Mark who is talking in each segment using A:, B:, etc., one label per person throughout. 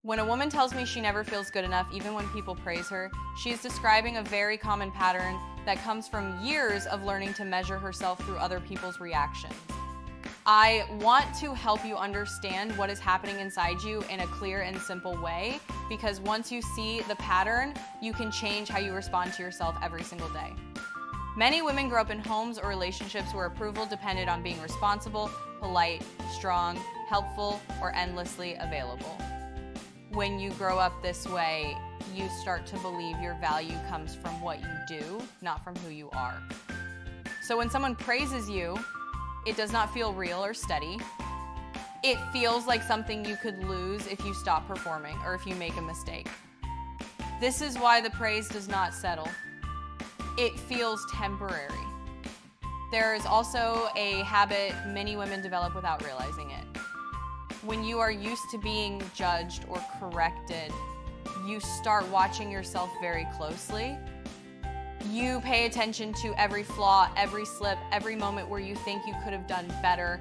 A: When a woman tells me she never feels good enough, even when people praise her, she is describing a very common pattern that comes from years of learning to measure herself through other people's reactions. I want to help you understand what is happening inside you in a clear and simple way, because once you see the pattern, you can change how you respond to yourself every single day. Many women grow up in homes or relationships where approval depended on being responsible, polite, strong, helpful, or endlessly available. When you grow up this way, you start to believe your value comes from what you do, not from who you are. So when someone praises you, it does not feel real or steady. It feels like something you could lose if you stop performing or if you make a mistake. This is why the praise does not settle. It feels temporary. There is also a habit many women develop without realizing it. When you are used to being judged or corrected, you start watching yourself very closely. You pay attention to every flaw, every slip, every moment where you think you could have done better.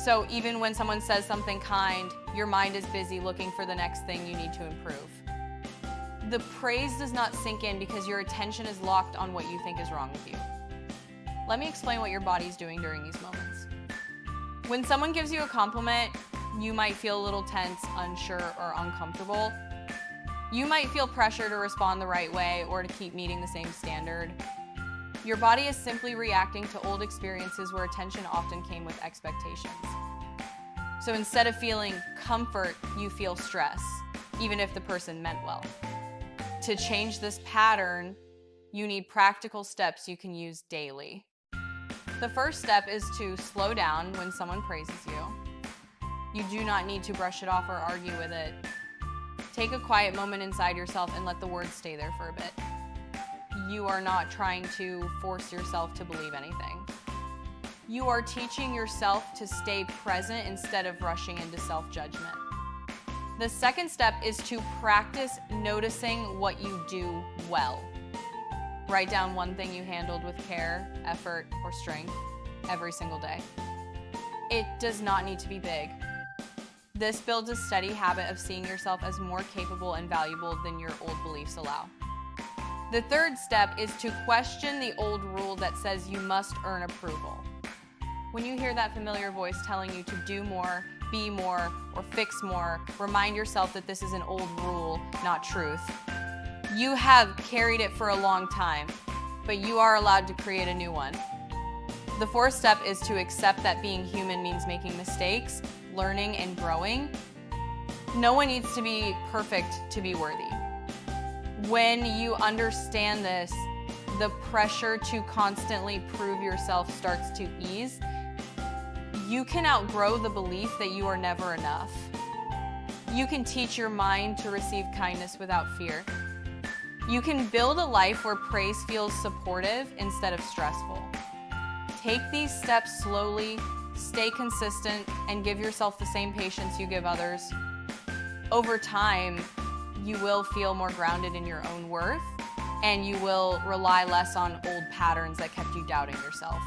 A: So even when someone says something kind, your mind is busy looking for the next thing you need to improve. The praise does not sink in because your attention is locked on what you think is wrong with you. Let me explain what your body is doing during these moments. When someone gives you a compliment, you might feel a little tense, unsure, or uncomfortable. You might feel pressure to respond the right way or to keep meeting the same standard. Your body is simply reacting to old experiences where attention often came with expectations. So instead of feeling comfort, you feel stress, even if the person meant well. To change this pattern, you need practical steps you can use daily. The first step is to slow down when someone praises you. You do not need to brush it off or argue with it. Take a quiet moment inside yourself and let the words stay there for a bit. You are not trying to force yourself to believe anything. You are teaching yourself to stay present instead of rushing into self-judgment. The second step is to practice noticing what you do well. Write down one thing you handled with care, effort, or strength every single day. It does not need to be big. This builds a steady habit of seeing yourself as more capable and valuable than your old beliefs allow. The third step is to question the old rule that says you must earn approval. When you hear that familiar voice telling you to do more, be more, or fix more, remind yourself that this is an old rule, not truth. You have carried it for a long time, but you are allowed to create a new one. The fourth step is to accept that being human means making mistakes, learning, and growing. No one needs to be perfect to be worthy. When you understand this, the pressure to constantly prove yourself starts to ease. You can outgrow the belief that you are never enough. You can teach your mind to receive kindness without fear. You can build a life where praise feels supportive instead of stressful. Take these steps slowly, stay consistent, and give yourself the same patience you give others. Over time, you will feel more grounded in your own worth, and you will rely less on old patterns that kept you doubting yourself.